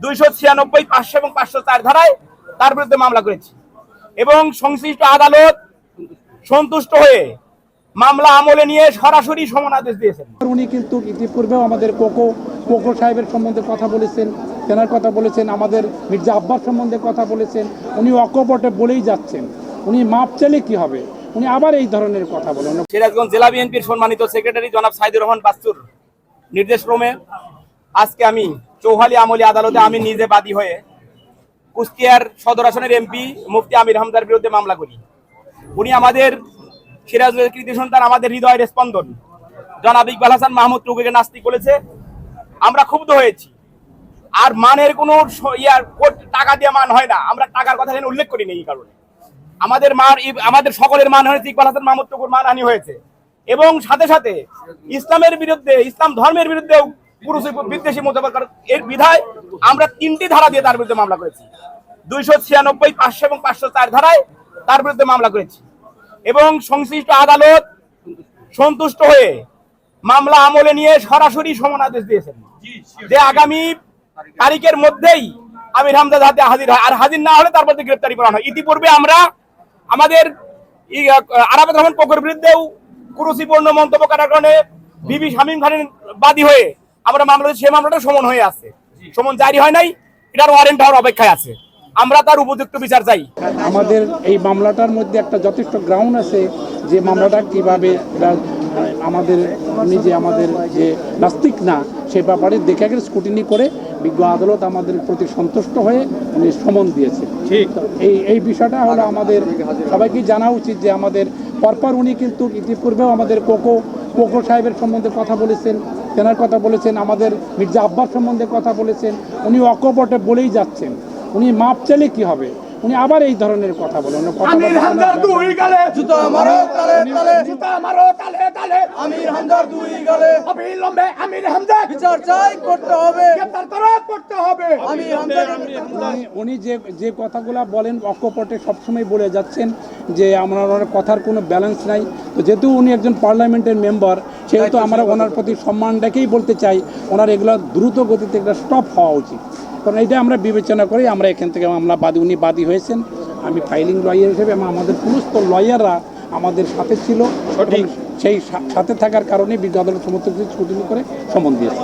296, 500 এবং 504 ধারায় তার বিরুদ্ধে মামলা করেছি এবং সংশ্লিষ্ট আদালত সন্তুষ্ট হয়ে মামলা আমলে নিয়ে সরাসরি সমন আদেশ দিয়েছেন। উনি কিন্তু ইতিপূর্বেও আমাদের কোকো সাহেবের সম্বন্ধে কথা বলেছেন, তেনার কথা বলেছেন, আমাদের মির্জা আব্বাস সম্বন্ধে কথা বলেছেন। উনি অকপটে বলেই যাচ্ছেন, উনি মাপ চাইলে কি হবে, উনি আবার এই ধরনের কথা বলেন। সিরাজগঞ্জ জেলা বিএনপির সম্মানিত সেক্রেটারি জনাব সাইদুর রহমান বাচ্চুর নির্দেশক্রমে আজকে আমি চৌহালি আমলি আদালতে আমি নিজে বাদী হয়ে কুষ্টিয়ার সদর আসনের এমপি মুফতি আমির হামজার বিরুদ্ধে মামলা করি। উনি আমাদের সিরাজগঞ্জের কৃতি সন্তান, আমাদের হৃদয়ের স্পন্দন জনাব ইকবাল হাসান মাহমুদ টুকুকে নাস্তিক বলেছে। আমরা ক্ষুব্ধ হয়েছি। আর মানের কোনো টাকা দিয়ে মান হয় না, আমরা টাকার কথা এখানে উল্লেখ করিনি। এই কারণে আমাদের সকলের মান হয়েছে, ইকবাল হাসান মাহমুদ টুকুর মানহানি হয়েছে এবং সাথে সাথে ইসলামের বিরুদ্ধে, ইসলাম ধর্মের বিরুদ্ধেও বিদ্বেষী মতবাদ এর বিধায় আমরা 3টি ধারা দিয়ে তার বিরুদ্ধে মামলা করেছি। 296, 500 এবং 504 ধারায় তার বিরুদ্ধে মামলা করেছি এবং সংশ্লিষ্ট আদালত সন্তুষ্ট হয়ে মামলা আমলে নিয়ে সরাসরি সমন আদেশ দিয়েছেন যে আগামী তারিখের মধ্যেই আমির হামজা হাতে হাজির হয়, আর হাজির না হলে তার মধ্যে গ্রেপ্তারি করা হয়। ইতিপূর্বে আমরা আমাদের আরাফাত রহমান কোকোর বিরুদ্ধেও কুরুচিপূর্ণ মন্তব্য করার কারণে বিবি শামীম খানের বাদী হয়ে আমরা মামলা, সে মামলাটা সমন হয়ে আছে, সমন জারি হয় নাই, এটার ওয়ারেন্ট হওয়ার অপেক্ষায় আছে। আমরা তার উপযুক্ত বিচার চাই। আমাদের এই মামলাটার মধ্যে একটা যথেষ্ট গ্রাউন্ড আছে যে মামলাটা কিভাবে আমাদের উনি যে আমাদের যে নাস্তিক না সে ব্যাপারে দেখে গেলে স্কুটিনি করে বিজ্ঞ আদালত আমাদের প্রতি সন্তুষ্ট হয়ে উনি সমন দিয়েছে। ঠিক এই বিষয়টা হলো আমাদের সবাইকে জানা উচিত যে আমাদের পরপর উনি কিন্তু ইতিপূর্বেও আমাদের কোকো সাহেবের সম্বন্ধে কথা বলেছেন, তেনার কথা বলেছেন, আমাদের মির্জা আব্বাস সম্বন্ধে কথা বলেছেন। উনি অকপটে বলেই যাচ্ছেন, উনি মাপ চাইলে কি হবে, উনি আবার এই ধরনের কথা বলেন। উনি যে কথাগুলা বলেন অকপটে সবসময় বলে যাচ্ছেন যে আমরা ওনার কথার কোনো ব্যালেন্স নাই। তো যেহেতু উনি একজন পার্লামেন্টের মেম্বার, সেহেতু আমরা ওনার প্রতি সম্মান রেখেই বলতে চাই ওনার এগুলো দ্রুত গতিতে এগুলো স্টপ হওয়া উচিত। কারণ এটা আমরা বিবেচনা করি আমরা এখান থেকে উনি বাদী হয়েছেন। আমি ফাইলিং লয়ার হিসেবে এবং আমাদের সমস্ত লয়াররা আমাদের সাথে ছিল, সেই সাথে থাকার কারণে বিজ্ঞ আদালত সমস্ত কিছু স্কুটিনি করে সমন দিয়েছে।